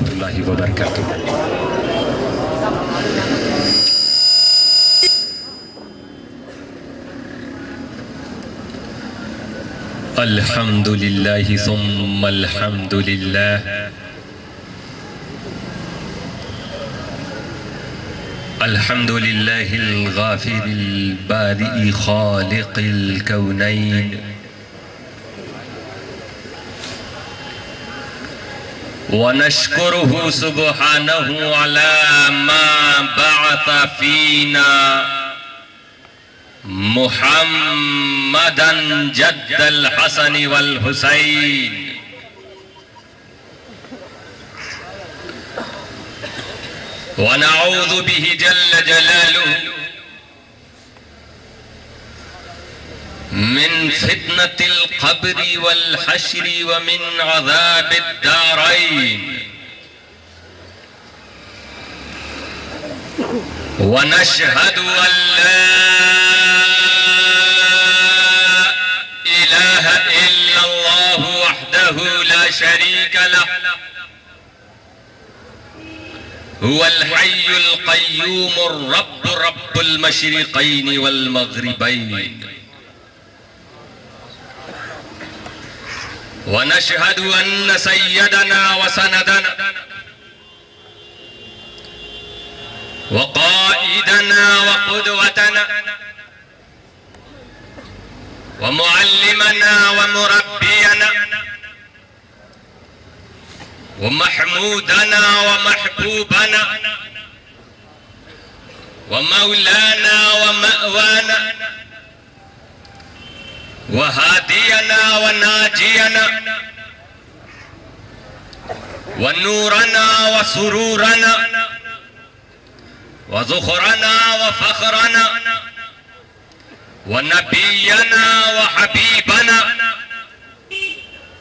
اللہ وبرکاتہ. الحمد للہ ثم الحمد للہ. الحمد للہ الغافر البارئ خالق الكونین ونشكره سبحانه على ما بعث فينا محمدا جد الحسن والحسين ونعوذ به جل جلاله من فتنة القبر والحشر ومن عذاب الدارين ونشهد أن لا إله إلا الله وحده لا شريك له هو الحي القيوم الرب رب المشرقين والمغربين ونشهد أن سيدنا وسندنا وقائدنا وقدوتنا ومعلمنا ومربينا ومحمودنا ومحبوبنا ومولانا ومأوانا وهادينا وناجينا ونورنا وسرورنا وذخرنا وفخرنا ونبينا وحبيبنا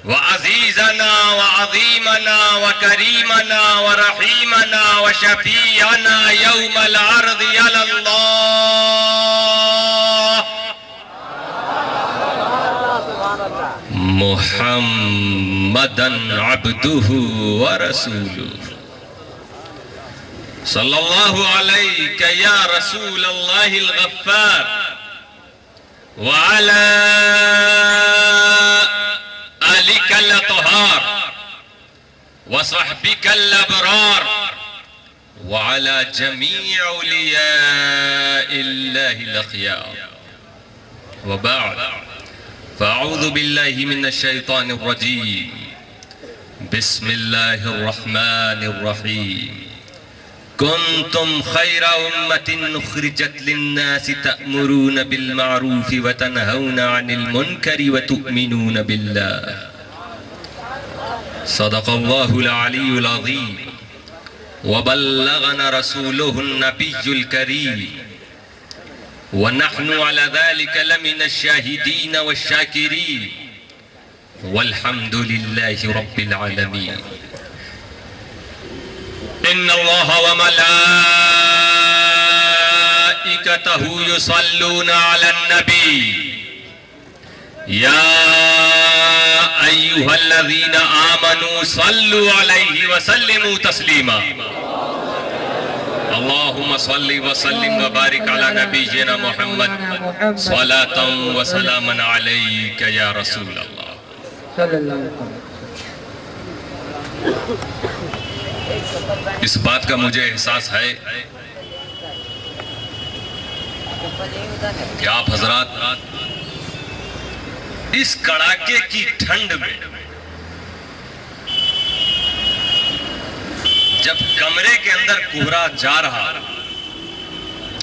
وعزيزنا وعظيمنا وكريمنا ورحيمنا وشفيعنا يوم العرض على الله محمدا عبده ورسوله صلى الله عليك يا رسول الله الغفار وعلى آلك الأطهار وصحبك الأبرار وعلى جميع أولياء الله الأخيار وبعد فأعوذ بالله من الشيطان الرجيم بسم الله الرحمن الرحيم كنتم خير أمة أخرجت للناس تأمرون بالمعروف وتنهون عن المنكر وتؤمنون بالله صدق الله العلي العظيم وبلغنا رسوله النبي الكريم ونحن على ذلك لمن الشاهدين والشاكرين والحمد لله رب العالمين. إن الله وملائكته يصلون على النبي يا أيها الذين آمنوا صلوا عليه وسلموا تسليما. اللهم صل وسلم وبارك على نبينا محمد صلاة وسلاما عليك يا رسول الله صلى الله عليه وسلم. اس بات کا مجھے احساس ہے کہ آپ حضرات اس کڑاکے کی ٹھنڈ میں جب کمرے کے اندر کوہرا جا رہا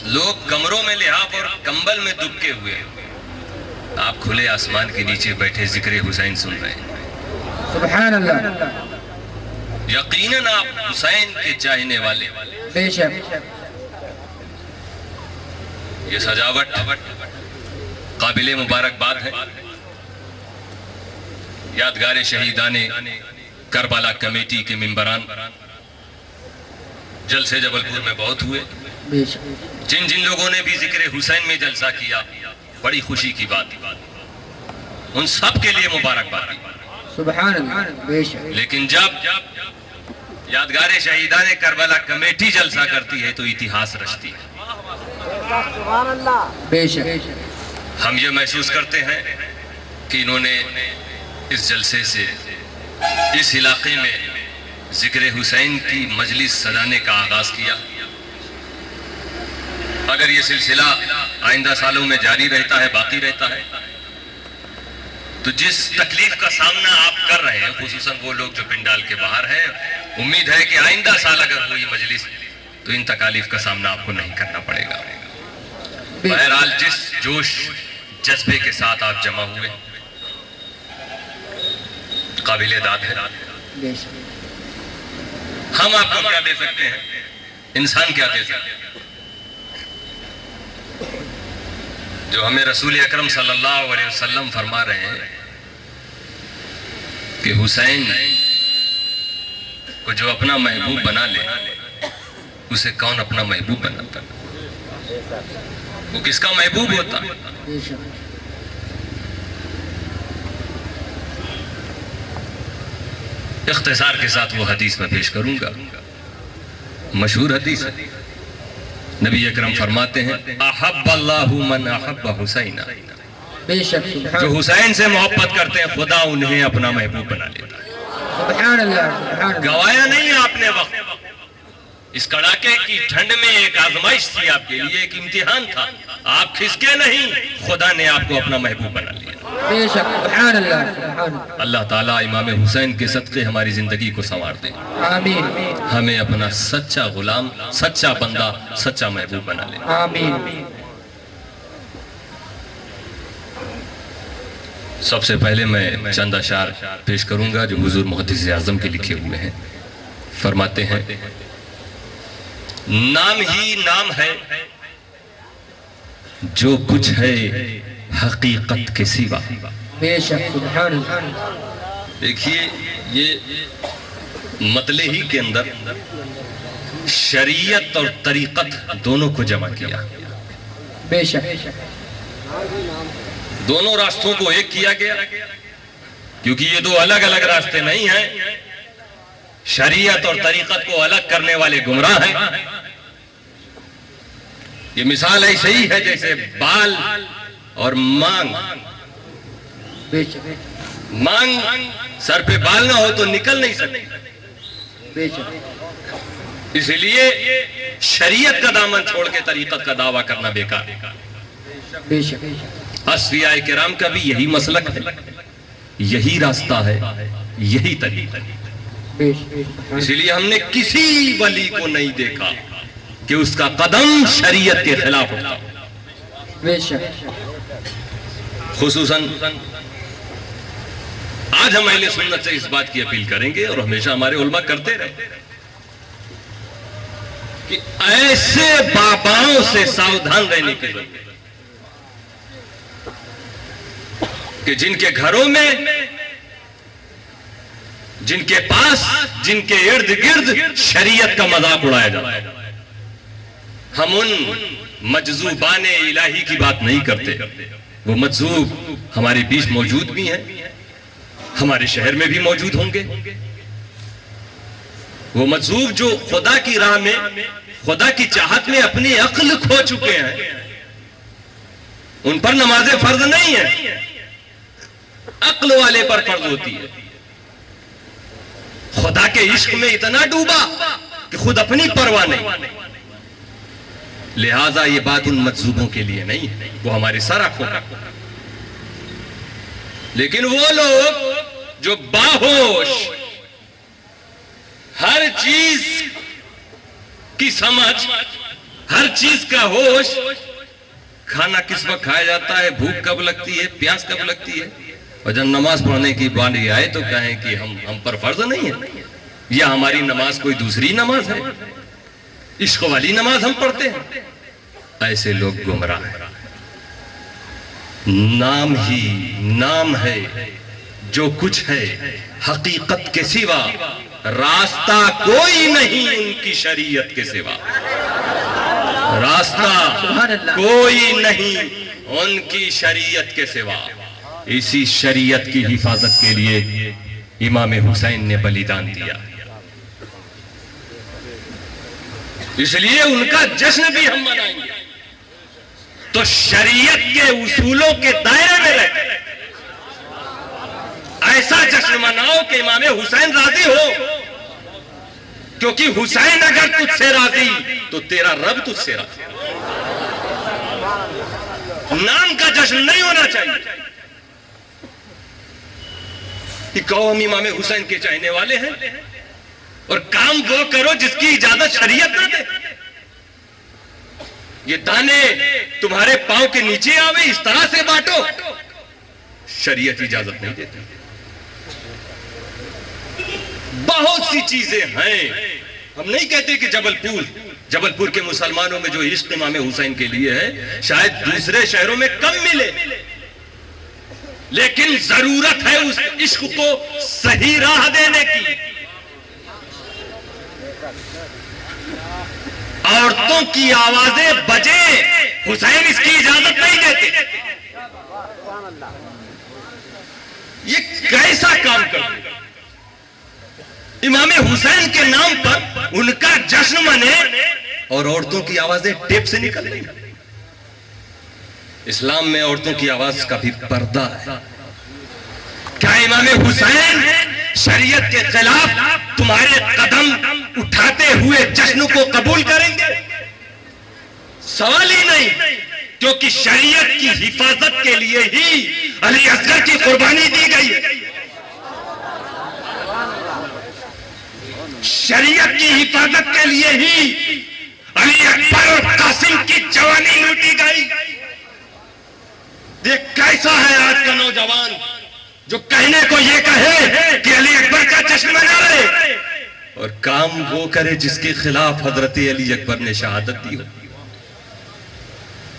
لوگ کمروں میں لحاف اور کمبل میں دبکے ہوئے آپ کھلے آسمان کے نیچے بیٹھے ذکر حسین سن رہے ہیں. سبحان اللہ. یقیناً آپ حسین کے چاہنے والے بے شک. یہ سجاوٹ قابل مبارکباد ہے. یادگار شہیدان کربلا کمیٹی کے ممبران جلسے جبل پور میں بہت ہوئے. جن جن لوگوں نے بھی ذکر حسین میں جلسہ کیا بڑی خوشی کی بات ان سب کے لیے مبارکباد. سبحان اللہ بے شک لیکن جب یادگار شہیدان کربلا کمیٹی جلسہ کرتی ہے تو اتہاس رچتی ہے. بے شک ہم یہ محسوس کرتے ہیں کہ انہوں نے اس جلسے سے اس علاقے میں ذکر حسین کی مجلس سجانے کا آغاز کیا. اگر یہ سلسلہ آئندہ سالوں میں جاری رہتا ہے، باقی رہتا ہے، تو جس تکلیف کا سامنا آپ کر رہے ہیں، خصوصاً وہ لوگ جو پنڈال کے باہر ہیں، امید ہے کہ آئندہ سال اگر ہوئی مجلس تو ان تکالیف کا سامنا آپ کو نہیں کرنا پڑے گا. بہرحال جس جوش جذبے کے ساتھ آپ جمع ہوئے قابل داد ہے. بے شک ہم آپ کو کیا دے سکتے ہیں؟ انسان کیا دے سکتے ہیں؟ جو ہمیں رسول اکرم صلی اللہ علیہ وسلم فرما رہے ہیں کہ حسین کو جو اپنا محبوب بنا لے اسے کون اپنا محبوب بناتا؟ وہ کس کا محبوب ہوتا؟ بے شک اختصار کے ساتھ وہ حدیث میں پیش کروں گا. مشہور حدیث ہے. نبی اکرم فرماتے ہیں احب اللہ من احب حسین. بے شک جو سبحان حسین سے محبت کرتے ہیں خدا انہیں اپنا محبوب بنا لیتا ہے. سبحان اللہ سبحان اللہ گوایا نہیں آپ نے وقت. اس کڑاکے کی ٹھنڈ میں ایک آزمائش تھی آپ کے لیے، ایک امتحان تھا. آپ کھسکے نہیں، خدا نے آپ کو اپنا محبوب بنا لیا. بے شک سبحان اللہ سبحان اللہ اللہ تعالیٰ امام حسین کے صدقے ہماری زندگی کو سنوار دے. آمین ہمیں اپنا سچا غلام، سچا بندہ، سچا محبوب بنا لے. آمین سب سے پہلے میں چند اشعار پیش کروں گا جو حضور محدث اعظم کے لکھے ہوئے ہیں. فرماتے ہیں نام ہی نام ہے جو کچھ ہے حقیقت کے سوا. بے شک سبحان اللہ دیکھیے یہ مطلع ہی کے اندر شریعت اور طریقت دونوں کو جمع کیا. بے شک دونوں راستوں کو ایک کیا گیا کیونکہ یہ دو الگ الگ راستے نہیں ہیں. شریعت اور طریقت کو الگ کرنے والے گمراہ ہیں. یہ مثال ایسے ہی ہے جیسے بال اور مانگ. بے شک مانگ سر پہ بال نہ ہو تو نکل نہیں سکتی. بے شک اس لیے شریعت کا دامن چھوڑ کے طریقت کا دعویٰ کرنا بیکار. بے شک اصفیاء کرام کا بھی یہی مسلک ہے، یہی راستہ ہے، یہی طریقہ. بے شک اس لیے ہم نے کسی ولی کو نہیں دیکھا کہ اس کا قدم شریعت کے خلاف اٹھا. بے شک خصوصاً آج ہم اہل سنت سے اس بات کی اپیل کریں گے اور ہمیشہ ہمارے علماء کرتے رہے کہ ایسے باباؤں سے ساودھان رہنے کی ضرورت ہے کہ جن کے گھروں میں، جن کے پاس، جن کے ارد گرد شریعت کا مذاق اڑایا جاتا ہے. ہم ان مجذوبان الہی کی بات نہیں کرتے. وہ مجذوب ہمارے بیچ موجود بھی ہیں، ہمارے شہر میں بھی موجود ہوں گے. وہ مجذوب جو خدا کی راہ میں، خدا کی چاہت میں اپنی عقل کھو چکے ہیں، ان پر نماز فرض نہیں ہے، عقل والے پر فرض ہوتی ہے. خدا کے عشق میں اتنا ڈوبا کہ خود اپنی پرواہ نہیں. لہذا یہ بات ان مجذوبوں کے لیے نہیں ہے، وہ ہمارے سر آنکھوں کا. لیکن وہ لوگ جو باہوش، ہر چیز کی سمجھ، ہر چیز کا ہوش، کھانا کس وقت کھایا جاتا ہے، بھوک کب لگتی ہے، پیاس کب لگتی ہے، اور جب نماز پڑھنے کی باری آئے تو کہیں کہ ہم پر فرض نہیں ہے، یا ہماری نماز کوئی دوسری نماز ہے، عشق والی نماز ہم پڑھتے ہیں. ایسے لوگ گمراہ ہیں. نام ہی نام ہے جو کچھ ہے حقیقت کے سوا. راستہ کوئی نہیں ان کی شریعت کے سوا. راستہ کوئی نہیں ان کی شریعت کے سوا. اسی شریعت کی حفاظت کے لیے امام حسین نے بلیدان دیا، اس لیے ان کا جشن بھی ہم منائیں گے۔ تو شریعت کے اصولوں کے دائرے میں رہ کر ایسا جشن مناؤ کہ امام حسین راضی ہو، کیونکہ حسین اگر تجھ سے راضی تو تیرا رب تجھ سے راضی۔ نام کا جشن نہیں ہونا چاہیے کہ قوم امام حسین کے چاہنے والے ہیں، اور کام وہ کرو جس کی اجازت شریعت نہ دے۔ یہ دانے تمہارے پاؤں کے نیچے آوے اس طرح سے بانٹو، شریعت اجازت نہیں دیتی۔ بہت سی چیزیں ہیں، ہم نہیں کہتے کہ جبل پور کے مسلمانوں میں جو عشق امام حسین کے لیے ہے شاید دوسرے شہروں میں کم ملے، لیکن ضرورت ہے اس عشق کو صحیح راہ دینے کی۔ عورتوں کی آوازیں بجے، حسین اس کی اجازت نہیں دیتے۔ یہ کیسا کام کرتے؟ امام حسین کے نام پر ان کا جشن منے اور عورتوں کی آوازیں ٹیپ سے نکل رہی۔ اسلام میں عورتوں کی آواز کا بھی پردہ ہے۔ کیا امام حسین شریعت کے خلاف تمہارے قدم اٹھاتے ہوئے جشن کو قبول کریں گے؟ سوال ہی نہیں، کیونکہ شریعت کی حفاظت کے لیے ہی علی اصغر کی قربانی دی گئی ہے۔ شریعت کی حفاظت کے لیے ہی علی اکبر اور قاسم کی جوانی لوٹی گئی۔ دیکھ کیسا ہے آج کا نوجوان جو کہنے کو یہ کہے کہ علی اکبر کا جشن منا رہے، اور کام وہ کرے جس کے خلاف حضرت علی اکبر نے شہادت دی ہو۔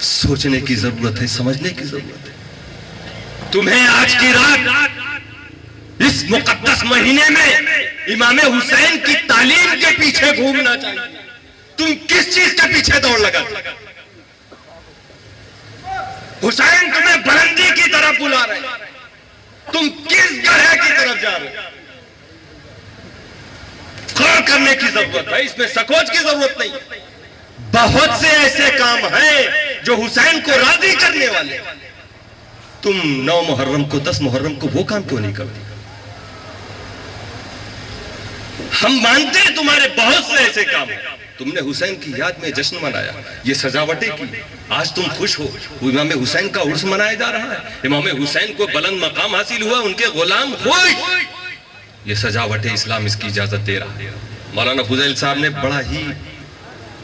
سوچنے کی ضرورت ہے، سمجھنے کی ضرورت ہے۔ تمہیں آج کی رات اس مقدس مہینے میں امام حسین کی تعلیم کے پیچھے گھومنا چاہیے۔ تم کس چیز کے پیچھے دوڑ لگا؟ حسین تمہیں بلندی کی طرف بلا رہے، تم کس گڑھے کی طرف جا رہے؟ غور کرنے کی ضرورت ہے، اس میں سکوچ کی ضرورت نہیں۔ بہت سے ایسے کام ہیں جو حسین کو راضی کرنے والے، تم 9 محرم کو 10 محرم کو وہ کام کیوں نہیں کرتے؟ ہم مانتے ہیں تمہارے بہت سے ایسے کام ہیں۔ تم نے حسین کی یاد میں جشن منایا، یہ سجاوٹیں کی، آج تم خوش ہو، امام حسین کا عرس منایا جا رہا ہے، امام حسین کو بلند مقام حاصل ہوا، ان کے غلام خوش، یہ سجاوٹیں اسلام اس کی اجازت دے رہا ہے۔ مولانا فضیل صاحب نے بڑا ہی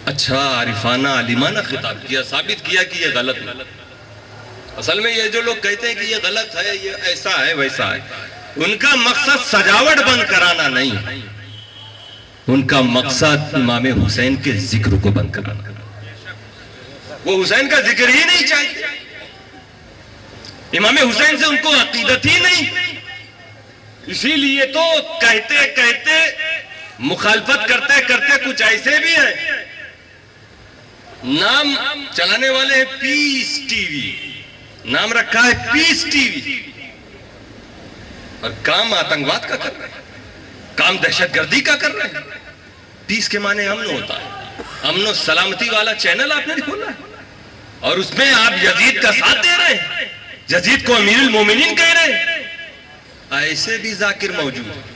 اچھا عارفانہ عالمانہ خطاب کیا، ثابت کیا کہ یہ غلط ہے۔ اصل میں یہ جو لوگ کہتے ہیں کہ یہ غلط ہے، یہ ایسا ہے ویسا ہے، ان کا مقصد سجاوٹ بند کرانا نہیں، ان کا مقصد امام حسین کے ذکر کو بند کرانا۔ وہ حسین کا ذکر ہی نہیں چاہیے، امام حسین سے ان کو عقیدت ہی نہیں، اسی لیے تو کہتے کہتے مخالفت کرتے کرتے کچھ ایسے بھی ہیں، نام چلانے والے ہیں پیس ٹی وی، نام رکھا ہے پیس ٹی وی، اور کام آتنکواد کا کر رہے ہیں، کام دہشت گردی کا کر رہے ہیں۔ پیس کے معنی امن ہوتا ہے، امن و سلامتی والا چینل آپ نے کھولا ہے، اور اس میں آپ یزید کا ساتھ دے رہے ہیں، یزید کو امیر المومنین کہہ رہے ہیں۔ ایسے بھی ذاکر موجود ہیں،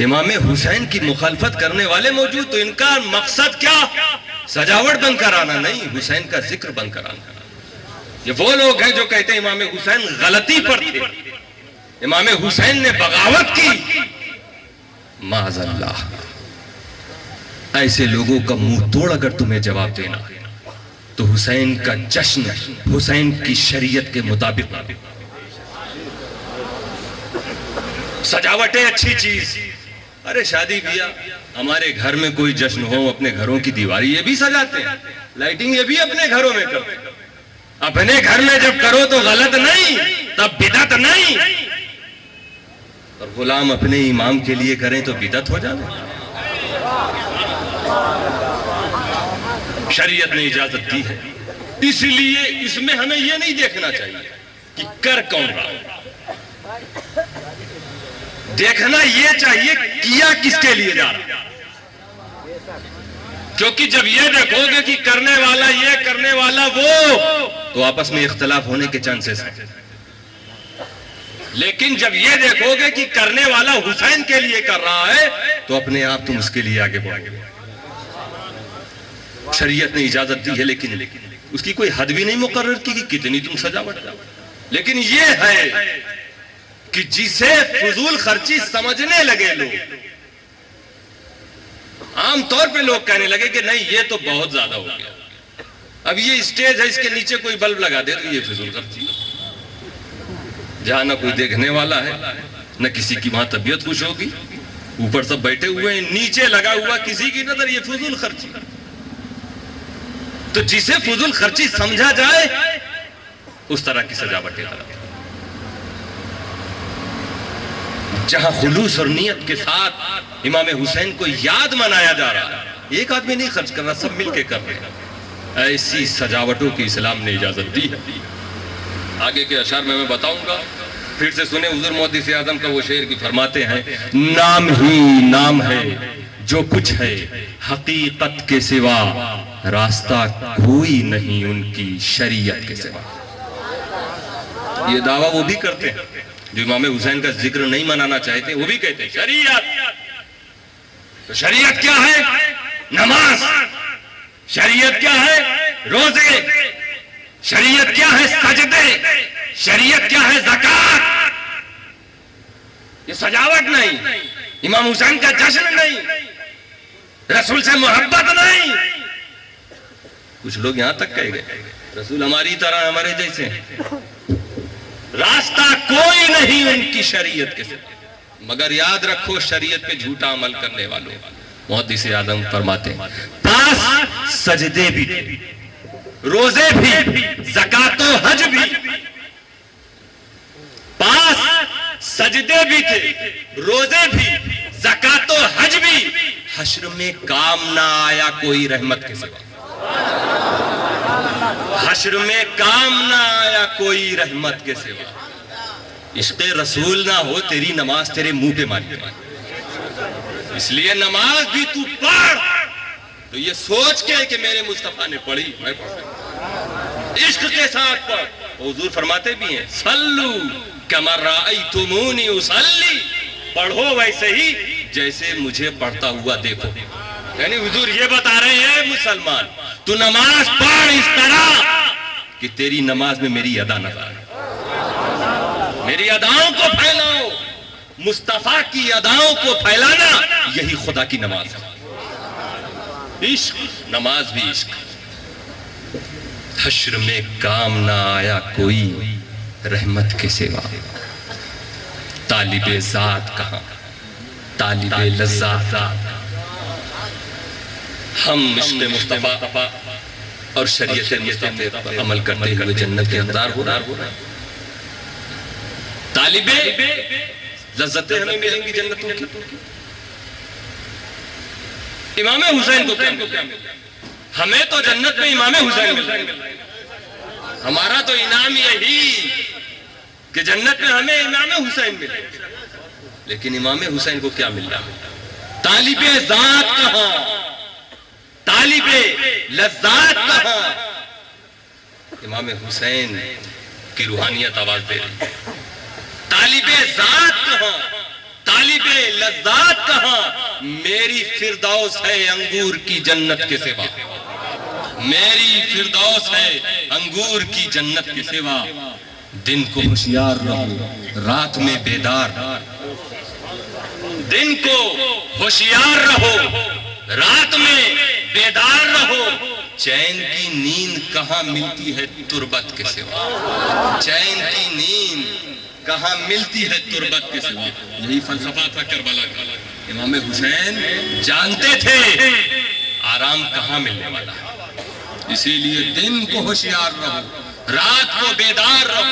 امام حسین کی مخالفت کرنے والے موجود، تو ان کا مقصد کیا؟ سجاوٹ بند کرانا نہیں، حسین کا ذکر بند کرانا۔ یہ وہ لوگ ہیں جو کہتے ہیں امام حسین غلطی پر تھے، امام حسین نے بغاوت کی، معاذ اللہ۔ ایسے لوگوں کا منہ توڑ اگر تمہیں جواب دینا تو حسین کا جشن حسین کی شریعت کے مطابق۔ سجاوٹیں اچھی چیز، ارے شادی بیاہ، ہمارے گھر میں کوئی جشن ہو، اپنے گھروں کی دیواری یہ بھی سجاتے ہیں، لائٹنگ یہ بھی اپنے گھروں میں کرتے ہیں۔ اپنے گھر میں جب کرو تو غلط نہیں، تب بدعت نہیں، اور غلام اپنے امام کے لیے کریں تو بدعت ہو جائے۔ شریعت نے اجازت دی ہے، اس لیے اس میں ہمیں یہ نہیں دیکھنا چاہیے کہ کر کون رہا ہے، دیکھنا یہ چاہیے کیا کس کے لیے جا رہا ہے، کیونکہ جب یہ دیکھو گے کہ کرنے والا یہ کرنے والا وہ، تو آپس میں اختلاف ہونے کے چانسز ہیں. لیکن جب یہ دیکھو گے کہ کرنے والا حسین کے لیے کر رہا ہے تو اپنے آپ تم اس کے لیے آگے بڑھو گے. شریعت نے اجازت دی ہے لیکن اس کی کوئی حد بھی نہیں مقرر کی کہ کتنی تم سجاوٹ. لیکن یہ ہے کہ جسے فضول خرچی سمجھنے لگے لوگ، عام طور پہ لوگ کہنے لگے کہ نہیں یہ تو بہت زیادہ ہو گیا، اب یہ اسٹیج ہے اس کے نیچے کوئی بلب لگا دے تو یہ فضول خرچی، جہاں نہ کوئی دیکھنے والا ہے نہ کسی کی وہاں طبیعت خوش ہوگی، اوپر سب بیٹھے ہوئے ہیں، نیچے لگا ہوا کسی کی نظر، یہ فضول خرچی. تو جسے فضول خرچی سمجھا جائے اس طرح کی سجاوٹ ہے. جہاں خلوص اور نیت کے ساتھ امام حسین کو یاد منایا جا رہا ہے، ایک آدمی نہیں خرچ کر رہا، سب مل کے کر رہے ہیں، ایسی سجاوٹوں کی اسلام نے اجازت دی ہے. آگے کے اشعار میں بتاؤں گا، پھر سے سنیں حضور محدث اعظم کا وہ شعر کی فرماتے ہیں، نام ہی نام ہے جو کچھ ہے حقیقت کے سوا، راستہ کوئی نہیں ان کی شریعت کے سوا. یہ دعویٰ وہ بھی کرتے ہیں جو امام حسین کا ذکر نہیں منانا چاہتے، وہ بھی کہتے ہیں شریعت. تو شریعت کیا ہے؟ نماز. شریعت کیا ہے؟ روزے. شریعت کیا ہے؟ سجدے. شریعت کیا ہے؟ زکات. یہ سجاوٹ نہیں، امام حسین کا جشن نہیں، رسول سے محبت نہیں. کچھ لوگ یہاں تک کہہ گئے رسول ہماری طرح ہمارے جیسے ہیں، راستہ کوئی نہیں ان کی شریعت کے ساتھ. مگر یاد رکھو شریعت پہ جھوٹا عمل کرنے والوں. محدث اعظم فرماتے ہیں پاس سجدے بھی تھے، روزے بھی، زکات و حج بھی. پاس سجدے بھی تھے، روزے بھی، زکات و حج بھی. حشر میں کام نہ آیا کوئی رحمت کے سوا. حشر میں کام نہ آیا کوئی رحمت کے سوا. عشق رسول نہ ہو تیری نماز تیرے منہ پہ ماری جائے. اس لیے نماز بھی تو پڑھ تو یہ سوچ کے کہ میرے مصطفیٰ نے پڑھی میں پڑھ، عشق کے ساتھ پڑھ. حضور فرماتے بھی ہیں صلو کما رأیتمونی اصلی، پڑھو ویسے ہی جیسے مجھے پڑھتا ہوا دیکھو. یعنی حضور یہ بتا رہے ہیں مسلمان تو نماز پڑھ اس طرح کہ تیری نماز میں میری ادا نظر آئے. میری اداؤں کو پھیلاؤ. مصطفیٰ کی اداؤں کو پھیلانا یہی خدا کی نماز ہے. عشق، نماز بھی عشق. حشر میں کام نہ آیا کوئی رحمت کے سوا. طالب ذات کہاں طالب لذات. ہم عشق مصطفیٰ اور شریعت مصطفیٰ پر عمل کرتے ہوئے جنت کے اندار ہو رہا ہے. طالب لذتیں ہمیں ملیں گی جنتوں کی. امام حسین کو کیا ملے؟ ہمیں تو جنت میں امام حسین ملے. ہمارا تو انعام یہی کہ جنت میں ہمیں امام حسین ملے. لیکن امام حسین کو کیا مل رہا؟ طالب ذات کہاں طالب لذات کہاں. امام حسین کی روحانیت آواز دے رہی. طالب ذات کہاں طالب لذات کہاں. میری فردوس ہے انگور کی جنت کے سوا. میری فردوس ہے انگور کی جنت کے سوا. دن کو ہوشیار رہو رات میں بیدار. دن کو ہوشیار رہو رات میں بیدار رہو. چین کی نیند کہاں ملتی ہے تربت کے سوا. چین کی نیند کہاں ملتی ہے تربت کے سوا. یہی فلسفہ تھا کربلا کا. امام حسین جانتے تھے آرام کہاں ملنے والا ہے. اسی لیے دن کو ہوشیار رہو رات کو بیدار رہو.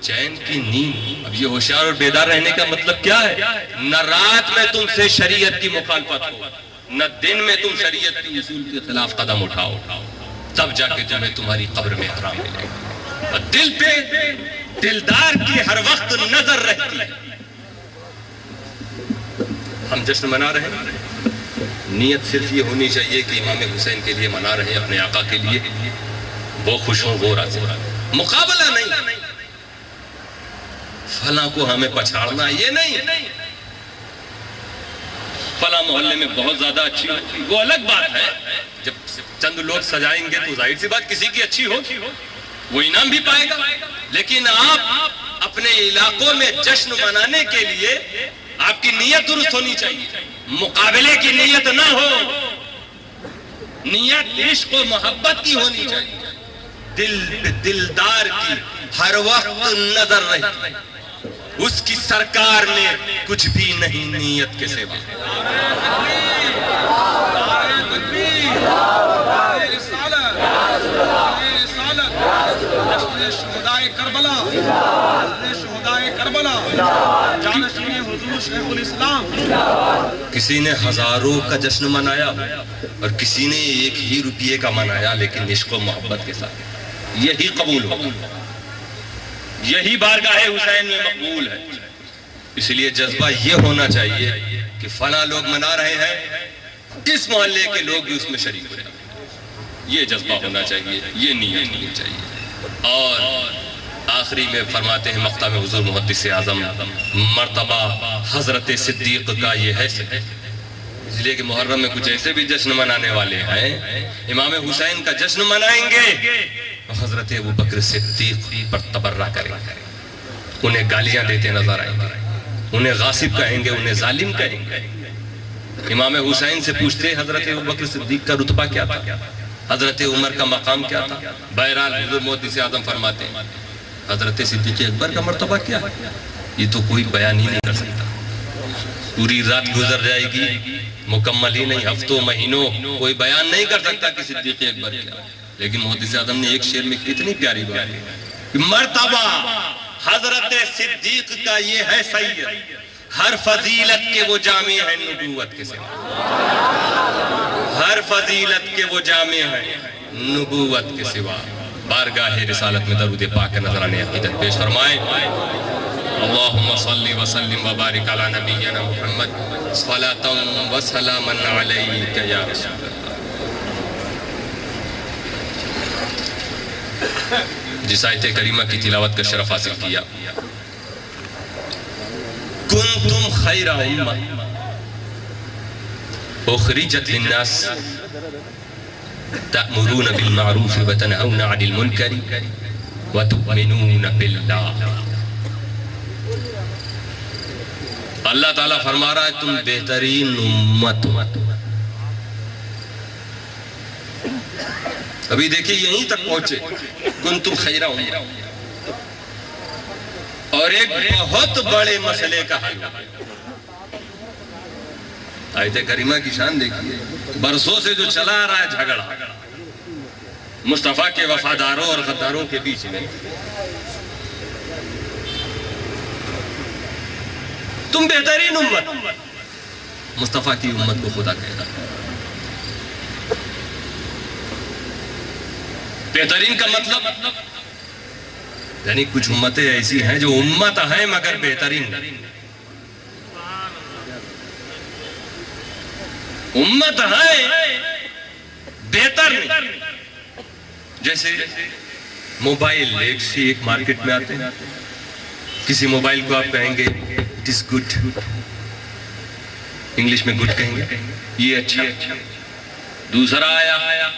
چین کی نیند. اب یہ ہوشیار اور بیدار رہنے کا مطلب کیا ہے؟ نہ رات میں تم سے شریعت کی مخالفت ہو، نہ دن میں تم شریعت کے اصول کے خلاف قدم اٹھاؤ. تب جا کے تمہیں تمہاری قبر میں آرام ملے گا. دل پہ دلدار کی ہر وقت نظر رہتی ہے. ہم جشن منا رہے ہیں، نیت صرف یہ ہونی چاہیے کہ امام حسین کے لیے منا رہے ہیں، اپنے آقا کے لیے، وہ خوش ہوں وہ راضی ہوں، مقابلہ نہیں، فلاں کو ہمیں پچھاڑنا یہ نہیں، فلاں محلے میں بہت زیادہ اچھی ہو، وہ الگ بات ہے، جب چند لوگ سجائیں گے تو ظاہر سی بات کسی کی اچھی ہو وہ انعام بھی پائے گا، لیکن آپ اپنے علاقوں میں جشن منانے کے لیے آپ کی نیت درست ہونی چاہیے، مقابلے کی نیت نہ ہو، نیت عشق و محبت کی ہونی چاہیے، دل پہ دلدار کی ہر وقت نظر رہے، اس کی سرکار میں کچھ بھی نہیں نیت کے سوا۔ شہدائے کربلا جانشین حضور شیخ الاسلام، کسی نے ہزاروں کا جشن منایا اور کسی نے 1 ہی روپیے کا منایا، لیکن عشق و محبت کے ساتھ، یہی قبول ہو، یہی بارگاہ حسین میں مقبول ہے۔ اس لیے جذبہ یہ ہونا چاہیے کہ فلاں لوگ منا رہے ہیں، اس محلے کے لوگ بھی اس میں شریک ہو جائیں، یہ جذبہ ہونا چاہیے، یہ نیت ہونی چاہیے۔ اور آخری میں فرماتے ہیں مقطع میں حضور محدث اعظم، مرتبہ حضرت صدیق کا یہ ہے، اس لیے کہ محرم میں کچھ ایسے بھی جشن منانے والے ہیں، امام حسین کا جشن منائیں گے، حضرت ابوبکر صدیق پر تبرہ کریں گے، انہیں گالیاں دیتے نظر آئیں گے، انہیں غاصب کہیں گے، انہیں ظالم کہیں گے۔ امام حسین سے پوچھتے حضرت ابوبکر صدیق کا رتبہ کیا تھا، حضرت عمر کا مقام کیا تھا؟ بہرحال حضور محدث اعظم فرماتے ہیں حضرت صدیق اکبر کا مرتبہ کیا ہے، یہ تو کوئی بیان ہی نہیں کر سکتا، پوری رات گزر جائے گی، مکمل ہی نہیں، ہفتوں مہینوں کوئی بیان نہیں کر سکتا کہ صدیق اکبر کیا، لیکن محدث اعظم نے ایک شعر میں کتنی پیاری بات ہے، مرتبہ حضرت صدیق کا یہ ہے سید، ہر فضیلت کے وہ جامع ہے نبوت کے سوا، ہر فضیلت کے وہ جامع ہے نبوت کے سوا۔ بارگاہ رسالت میں درود پاک نذرانے عقیدت پیش فرمائیں۔ اللہم صلی وسلم وبارک علی نبینا محمد صلاۃ و سلاما علیک یا رسول اللہ۔ جس آیت کریمہ کی تلاوت کا شرف حاصل کیا، کنتم خیر امہ اخرجت للناس تأمرون بالمعروف وتنہون عن المنکر وتؤمنون باللہ۔ اللہ تعالیٰ فرما رہا ہے تم بہترین امت ہو۔ ابھی دیکھیں یہیں تک پہنچے، کنتم خیر امہ، اور ایک بہت بڑے مسئلے کا حل۔ آیت کریمہ کی شان دیکھیے، برسوں سے جو چلا آ رہا ہے جھگڑا مصطفیٰ کے وفاداروں اور غداروں کے بیچ میں، تم بہترین امت، مصطفیٰ کی امت کو خدا کہہ رہا۔ بہترین کا مطلب یعنی کچھ امتیں ایسی ہیں جو امت ہیں مگر بہترین نہیں، امت ہے بہتر نہیں۔ جیسے موبائل ایک سے ایک مارکیٹ میں آتے ہیں، کسی موبائل کو آپ کہیں گے اٹ از گڈ، انگلش میں گڈ کہیں گے، یہ اچھا، دوسرا آیا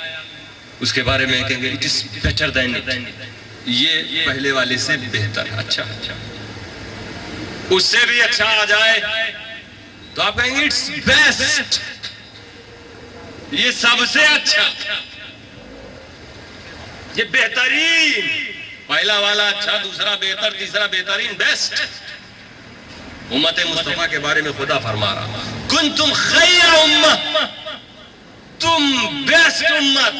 اس کے بارے میں کہیں گے it is better than it, یہ پہلے والے سے بہتر، اچھا، اس سے بھی اچھا آ جائے تو آپ کہیں گے اٹس بیسٹ، یہ سب سے اچھا، یہ بہترین، پہلا والا اچھا، دوسرا بہتر، تیسرا بہترین، بیسٹ۔ امت مصطفیٰ کے بارے میں خدا فرما رہا کنتم خیر امہ، تم بیسٹ امت،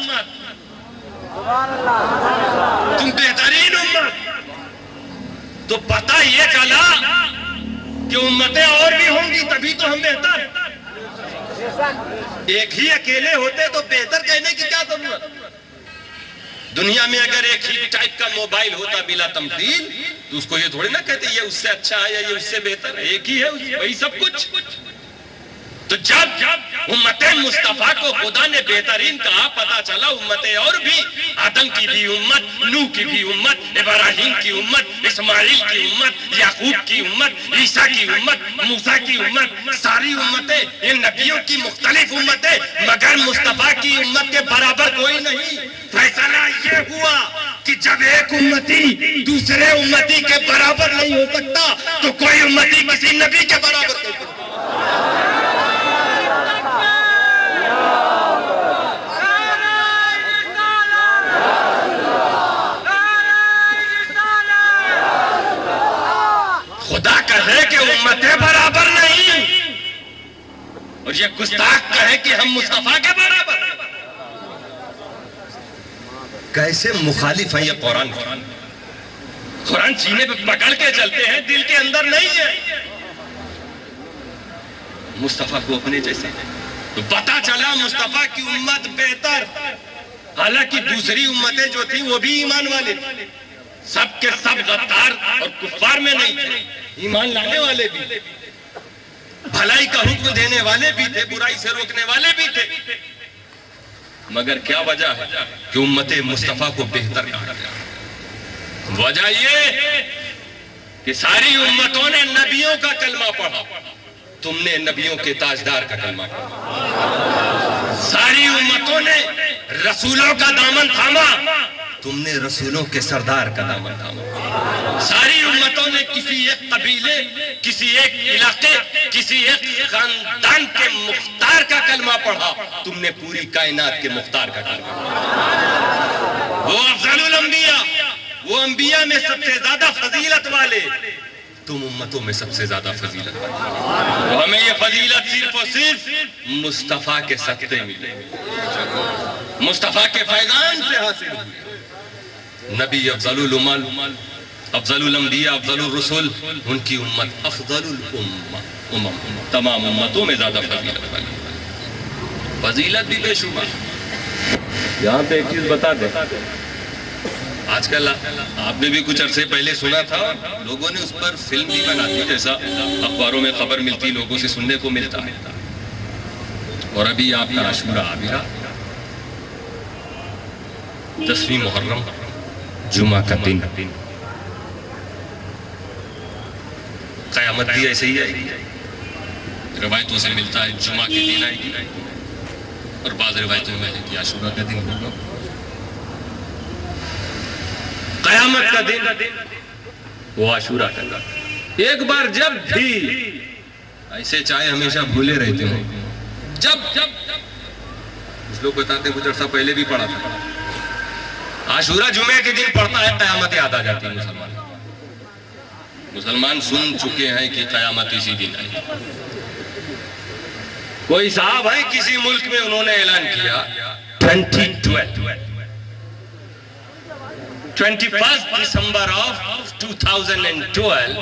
تم بہترین امت۔ تو پتہ یہ چلا کہ امتیں اور بھی ہوں گی تبھی تو ہم بہتر، ایک ہی اکیلے ہوتے تو بہتر کہنے کی کیا ضرورت؟ دنیا میں اگر ایک ہی ٹائپ کا موبائل ہوتا بلا تمثیل تو اس کو یہ تھوڑی نہ کہتے یہ اس سے اچھا ہے یا یہ اس سے بہتر ہے، ایک ہی ہے وہی سب کچھ۔ تو جب امت مصطفیٰ کو خدا نے بہترین کہا، پتا چلا امتیں اور بھی، آدم کی بھی امت، نوح کی بھی امت، ابراہیم کی امت، اسماعیل کی امت، یعقوب کی امت، عیسیٰ کی امت، موسیٰ کی امت، ساری امتیں، یہ نبیوں کی مختلف امتیں، مگر مصطفیٰ کی امت کے برابر کوئی نہیں۔ فیصلہ یہ ہوا کہ جب ایک امتی دوسرے امتی کے برابر نہیں ہو سکتا تو کوئی امتی کسی نبی کے برابر نہیں ہو سکتا۔ خدا کہے کہ امتیں برابر نہیں، اور یہ گستاخ کہے کہ ہم مصطفیٰ کے برابر۔ کیسے مخالف ہیں یہ قرآن؟ قرآن سینے پہ پکڑ کے چلتے ہیں، دل کے اندر نہیں ہے مصطفیٰ کو اپنے جیسے۔ تو پتا چلا مصطفیٰ کی امت بہتر، حالانکہ دوسری امتیں جو تھیں وہ بھی ایمان والے، سب کے سب غدار اور کفار میں نہیں تھے، ایمان لانے والے بھی، بھلائی کا حکم دینے والے بھی تھے، برائی سے روکنے والے بھی تھے، مگر کیا وجہ ہے کہ امت مصطفیٰ کو بہتر کہا گیا؟ وجہ یہ کہ ساری امتوں نے نبیوں کا کلمہ پڑھا، تم نے نبیوں کے تاجدار کا کلمہ پڑھا۔ ساری امتوں نے رسولوں کا دامن تھاما، تم نے رسولوں کے سردار کا دامن تھاما۔ ساری امتوں نے کسی ایک قبیلے، کسی ایک علاقے، کسی ایک خاندان کے مختار کا کلمہ پڑھا، تم نے پوری کائنات کے مختار کا کلمہ پڑھا۔ وہ افضل الانبیاء، وہ انبیاء میں سب سے زیادہ فضیلت والے، تم امتوں میں سب سے زیادہ فضیلت والے۔ تو ہمیں یہ فضیلت صرف اور صرف مصطفیٰ کے صدقے ملے، مصطفیٰ کے فیضان سے حاصل ہوئی۔ نبی افضل الامم، افضل الانبیاء، افضل الرسل، ان کی امت افضل الامم، تمام امتوں میں زیادہ فضیلت والی، فضیلت بھی بے شمار۔ یہاں پہ ایک چیز بتا دیں، آج کل آپ نے بھی کچھ عرصے پہلے سنا تھا، لوگوں نے اس پر فلم بھی بنا دی، جیسا اخباروں میں خبر ملتی، لوگوں سے سننے کو ملتا ہے۔ اور ابھی آپ کا عاشورہ آ بھی رہا، 10ویں محرم، جمعہ کا دن، قیامت بھی ایسے ہی آئے گی، روایتوں سے ملتا ہے جمعہ کے دن آئے گی، اور بعض روایتوں میں ہے کہ عاشورہ کا دن ہوگا۔ قیامت کا دن وہ عاشورہ کا دن، ایک بار جب بھی ایسے چاہے ہمیشہ بھولے رہتے ہوں، جب کچھ لوگ بتاتے ہیں کچھ عرصہ پہلے بھی پڑھا تھا، عاشورہ جمعے کے دن پڑھتا ہے، قیامت یاد آ جاتی ہے۔ مسلمان سن چکے ہیں کہ قیامت اسی دن آئی۔ کوئی صاحب ہے کسی ملک میں، انہوں نے اعلان کیا 21 دسمبر آف 2012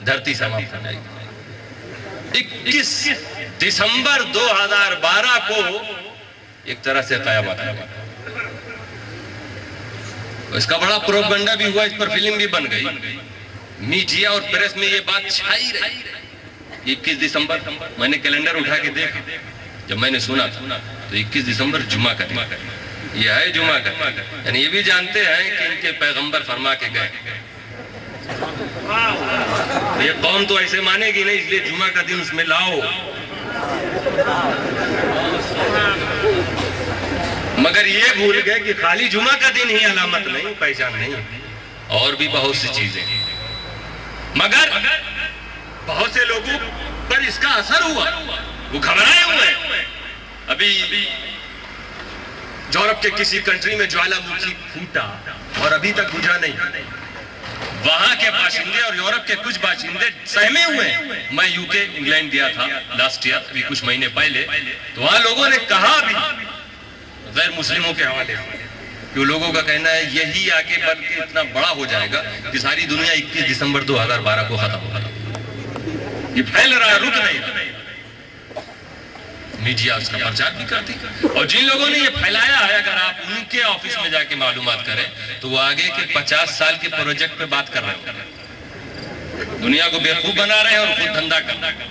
دھرتی سماپت ہو جائے گی۔ 21 دسمبر 2012 کو ایک طرح سے قیامت آ گئی۔ اس کا بڑا پروپیگنڈا بھی ہوا، اس پر فلم بھی بن گئی، میڈیا اور پریس میں یہ بات چھائی رہی۔ 21 دسمبر میں نے کیلنڈر اٹھا کے دیکھا، جب میں نے سنا تھا تو 21 دسمبر جمعہ کا دن، یہ ہے جمعہ کا دن، یعنی یہ بھی جانتے ہیں کہ ان کے پیغمبر فرما کے گئے یہ قوم تو ایسے مانے گی نہیں، اس لیے جمعہ کا دن اس میں لاؤ۔ مگر یہ بھول گئے کہ خالی جمعہ کا دن ہی علامت نہیں، پہچان نہیں، اور بھی بہت سی چیزیں، مگر بہت سے لوگوں پر اس کا اثر ہوا، وہ گھبرائے ہوئے۔ ابھی یورپ کے کسی کنٹری میں جوالا مکھی پھوٹا اور ابھی تک بجھا نہیں، وہاں کے باشندے اور یورپ کے کچھ باشندے سہمے ہوئے ہیں۔ میں یو کے انگلینڈ گیا تھا لاسٹ ایئر، ابھی کچھ مہینے پہلے، تو وہاں لوگوں نے کہا بھی غیر مسلموں کے حوالے سے کہ لوگوں کا کہنا ہے یہی آگے بڑھ کے اتنا بڑا ہو جائے گا کہ ساری دنیا 21 دسمبر 2012 کو ختم ہوگا، یہ پھیل رہا ہے، رک نہیں رہا۔ میڈیا اس کا پرچار بھی کرتی، اور جن لوگوں نے یہ پھیلایا ہے، اگر آپ ان کے آفس میں جا کے معلومات کریں تو وہ آگے کے 50 سال کے پروجیکٹ پہ بات کر رہے ہیں، دنیا کو بیوقوف بنا رہے ہیں اور خود دھندا کر رہے ہیں۔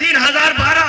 3012,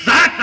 7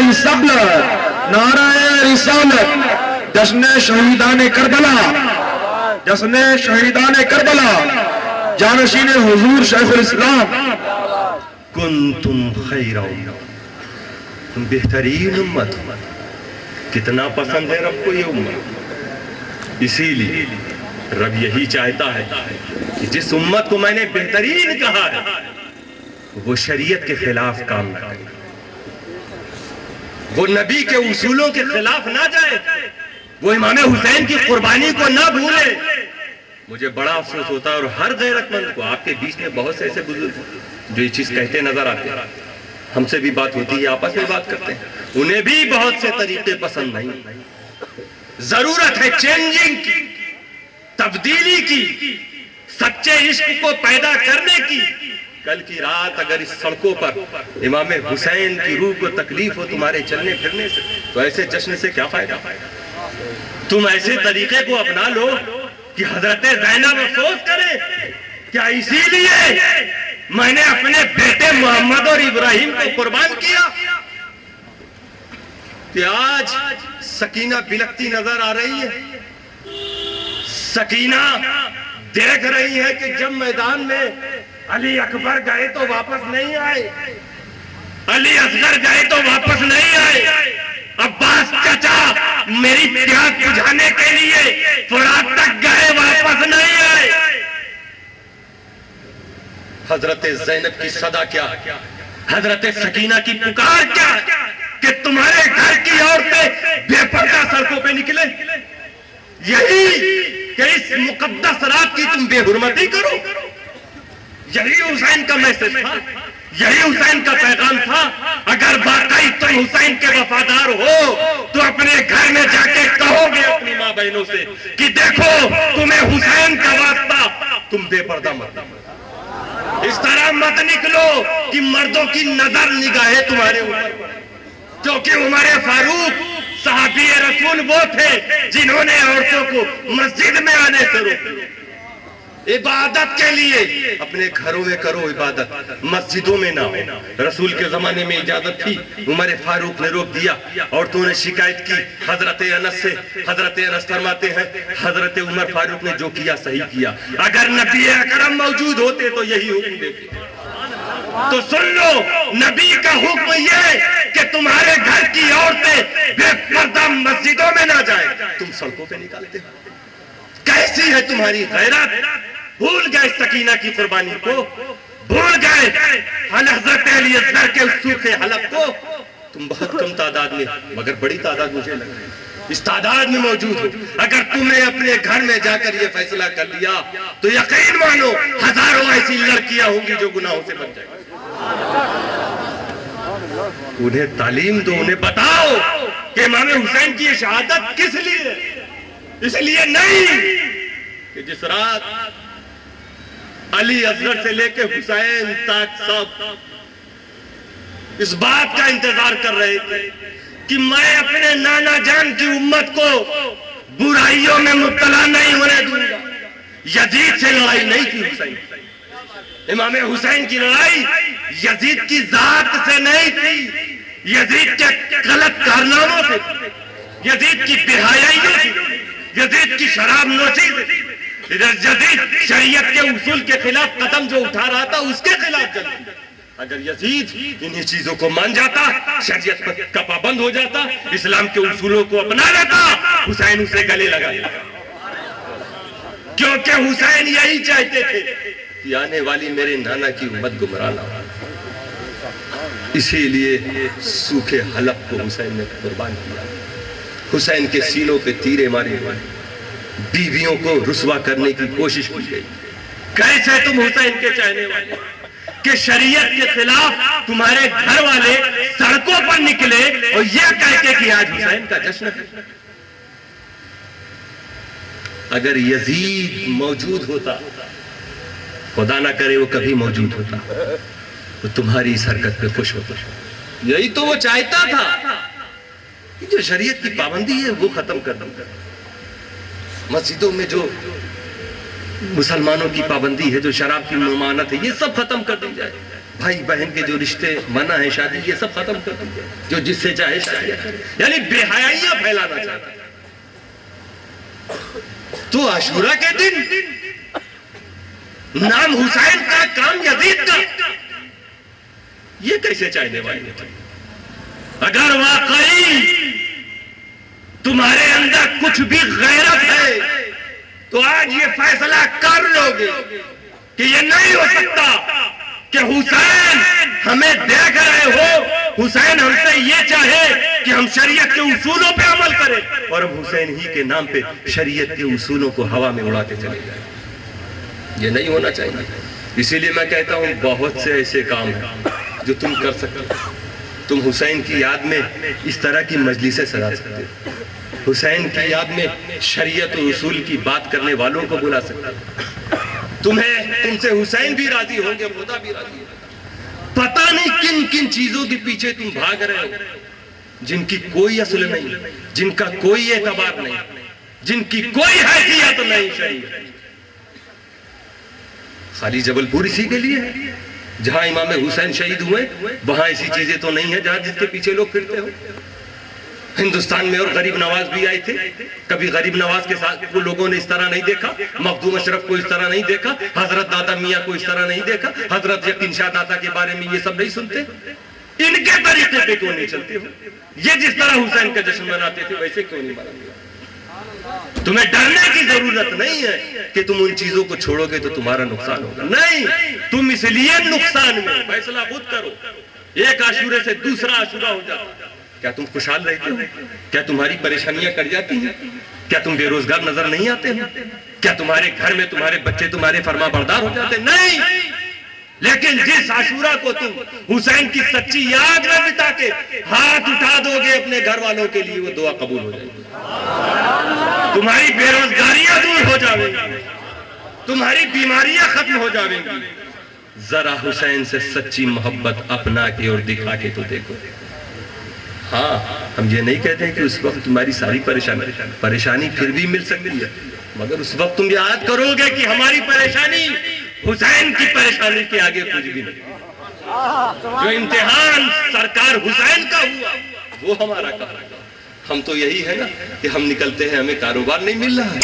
رسالت، نعرہ رسالت، جشن شہیدان کربلا، جشن شہیدان کربلا، جانشین حضور شیخ الاسلام. کنتم خیر تم بہترین امت ہو. کتنا پسند ہے رب کو یہ امت. اسی لیے رب یہی چاہتا ہے کہ جس امت کو میں نے بہترین کہا ہے وہ شریعت کے خلاف کام نہ کرے، وہ نبی کے اصولوں کے خلاف نہ جائے، وہ امام حسین کی قربانی کو نہ بھولے. مجھے بڑا افسوس ہوتا ہے اور ہر غیرت مند کو، آپ کے بیچ میں بہت سے ایسے بزرگ ہیں جو یہ چیز کہتے نظر آتے ہیں، ہم سے بھی بات ہوتی ہے، آپس میں بات کرتے ہیں، انہیں بھی بہت سے طریقے پسند نہیں. ضرورت ہے چینجنگ کی، تبدیلی کی، سچے عشق کو پیدا کرنے کی. کل کی رات اگر اس سڑکوں پر امام حسین کی روح کو تکلیف ہو تمہارے چلنے پھرنے سے تو ایسے جشن سے کیا فائدہ؟ تم ایسے طریقے کو اپنا لو کہ حضرت زینب افسوس کرے. کیا اسی لیے میں نے اپنے بیٹے محمد اور ابراہیم کو قربان کیا کہ آج سکینہ بلکتی نظر آ رہی ہے؟ سکینہ دیکھ رہی ہے کہ جب میدان میں علی اکبر گئے تو واپس نہیں آئے، علی اصغر گئے تو واپس نہیں آئے، عباس چچا میری پیاس بجھانے کے لیے فرات تک گئے واپس نہیں آئے. حضرت زینب کی صدا کیا، حضرت سکینہ کی پکار کیا کہ تمہارے گھر کی عورتیں بے پردہ سڑکوں پہ نکلے. یہی کہ اس مقدس رات کی تم بے حرمتی کرو. یہی حسین کا میسج تھا، یہی حسین کا پیغام تھا. اگر واقعی تم حسین کے وفادار ہو تو اپنے گھر میں جا کے کہو گے اپنی ماں بہنوں سے کہ دیکھو تمہیں حسین کا واسطہ، تم بے پردہ مت. اس طرح مت نکلو کہ مردوں کی نظر نگاہیں تمہارے اوپر، کیونکہ عمر فاروق صحابی رسول وہ تھے جنہوں نے عورتوں کو مسجد میں آنے سے روکا. عبادت کے لیے اپنے گھروں میں کرو عبادت، مسجدوں میں نہ ہو. رسول کے زمانے میں اجازت تھی، عمر فاروق نے روک دیا. عورتوں نے شکایت کی حضرت انس سے. حضرت انس فرماتے ہیں حضرت عمر فاروق نے جو کیا صحیح کیا. اگر نبی اکرم موجود ہوتے تو یہی حکم دیتے. تو سن لو، نبی کا حکم یہ کہ تمہارے گھر کی عورتیں بے پردہ مسجدوں میں نہ جائیں، تم سڑکوں پہ نکالتے ہو. کیسی ہے تمہاری غیرت؟ بھول گئے سکینہ کی قربانی کو، بھول گئے حضرت علی اصغر کے اس سوکھے حلق کو. تم بہت کم تعداد میں مگر بڑی تعداد مجھے لگ رہی ہے اس تعداد میں موجود ہو. اگر تم نے اپنے گھر میں جا کر یہ فیصلہ کر لیا تو یقین مانو ہزاروں ایسی لڑکیاں ہوں گی جو گناہوں سے بچ جائیں. انہیں تعلیم دو، انہیں بتاؤ کہ امام حسین کی یہ شہادت کس لیے؟ اس لیے نہیں کہ جس رات علی اصغر سے لے کے حسین تک سب اس بات کا انتظار کر رہے تھے کہ میں اپنے نانا جان کی امت کو برائیوں میں مبتلا نہیں ہونے دوں گا. یزید سے لڑائی نہیں تھی حسین. امام حسین کی لڑائی یزید کی ذات سے نہیں تھی، یزید کے غلط کارناموں سے، یزید کی بے حیائیوں سے، یزید کی شراب نوشی سے. یزید شریعت کے اصول کے خلاف قدم جو اٹھا رہا تھا اس کے خلاف جلدی. اگر یزید انہی چیزوں کو مان جاتا، شریعت کا پابند ہو جاتا، اسلام کے اصولوں کو اپنا لیتا، حسین اسے گلے لگا لیتا. کیونکہ حسین یہی چاہتے تھے کہ آنے والی میرے نانا کی امت گمراہ نہ ہو. اسی لیے سوکھے حلق کو حسین نے قربان کیا. حسین کے سینوں پہ تیرے مارے ہوئے، بیویوں کو رسوا کرنے کی کوشش کی گئی. کیسے تم حسین کے چاہنے والے کہ شریعت کے خلاف تمہارے گھر والے سڑکوں پر نکلے اور یہ کہتے کہ آج حسین کا جشن ہے. اگر یزید موجود ہوتا، خدا نہ کرے وہ کبھی موجود ہوتا، تو تمہاری اس حرکت پہ خوش ہوتا. یہی تو وہ چاہتا تھا کہ جو شریعت کی پابندی ہے وہ ختم کر دوں. مسجدوں میں جو مسلمانوں کی پابندی ہے، جو شراب کی ممانعت ہے، یہ سب ختم کر دی جائے. بھائی بہن کے جو رشتے منع ہے شادی یہ سب ختم کر دیا، جو جس سے چاہے شادی کرے، یعنی بے حیائیاں پھیلانا چاہتا ہے۔ تو عاشورہ کے دن نام حسین کا، کام یزید کا، یہ کیسے چاہنے والے تھے؟ اگر واقعی تمہارے اندر کچھ بھی غیرت ہے تو آج یہ فیصلہ کر لو گے کہ یہ نہیں ہو سکتا کہ حسین ہمیں دیکھ رہے ہو، حسین ہم سے یہ چاہے کہ ہم شریعت کے اصولوں پہ عمل کریں اور ہم حسین ہی کے نام پہ شریعت کے اصولوں کو ہوا میں اڑاتے چلے جائیں۔ یہ نہیں ہونا چاہیے۔ اسی لیے میں کہتا ہوں بہت سے ایسے کام ہیں جو تم کر سکتے ہو۔ تم حسین کی یاد میں اس طرح کی مجلسیں سجا سکتے ہو، حسین کی یاد میں شریعت و اصول کی بات کرنے والوں کو بلا سکتے ہو۔ تم سے حسین بھی راضی ہوں گے، خدا بھی راضی ہوگا۔ پتہ نہیں کن کن چیزوں کے پیچھے تم بھاگ رہے ہو جن کی کوئی اصل نہیں، جن کا کوئی اعتبار نہیں، جن کی کوئی حیثیت نہیں شریعت۔ خالی جبل پور اسی کے لیے ہے؟ جہاں امام حسین شہید ہوئے وہاں ایسی چیزیں تو نہیں ہیں جہاں جس کے پیچھے لوگ پھرتے ہو؟ ہندوستان میں اور غریب نواز بھی آئے تھے، کبھی غریب نواز کے ساتھ کو لوگوں نے اس طرح نہیں دیکھا، مخدوم اشرف کو اس طرح نہیں دیکھا، حضرت دادا میاں کو اس طرح نہیں دیکھا، حضرت یقین شاہ دادا کے بارے میں یہ سب نہیں سنتے؟ ان کے طریقے پہ کیوں نہیں چلتے ہو؟ یہ جس طرح حسین کا جشن مناتے تھے ویسے کیوں نہیں مناتے؟ تمہیں ڈرنے کی ضرورت نہیں ہے کہ تم ان چیزوں کو چھوڑو گے تو تمہارا نقصان ہوگا، نہیں، تم اس لیے نقصان میں فیصلہ خود کرو۔ ایک عاشورے سے دوسرا عاشورہ ہو جاتا، کیا تم خوشحال رہتے ہو؟ کیا تمہاری پریشانیاں کٹ جاتی ہیں؟ کیا تم بے روزگار نظر نہیں آتے ہو؟ کیا تمہارے گھر میں تمہارے بچے تمہارے فرما بردار ہو جاتے ہیں؟ نہیں، لیکن جس عاشورہ کو تم حسین کی سچی یاد میں بتا کے ہاتھ اٹھا دو گے اپنے گھر والوں کے لیے، وہ دعا قبول ہو جائے گی، تمہاری بے روزگاریاں دور ہو جائیں گی، تمہاری بیماریاں ختم ہو جائیں گی۔ ذرا حسین سے سچی محبت اپنا کے اور دکھا کے تو دیکھو۔ ہاں، ہم یہ نہیں کہتے ہیں کہ اس وقت تمہاری ساری پریشانی پھر بھی مل سکتی ہے، مگر اس وقت تم یاد کرو گے کہ ہماری پریشانی حسین کی پریشانی کے آگے کچھ بھی نہیں۔ جو امتحان سرکار حسین کا ہوا وہ ہمارا کہا۔ ہم تو یہی ہے نا کہ ہم نکلتے ہیں ہمیں کاروبار نہیں مل رہا ہے،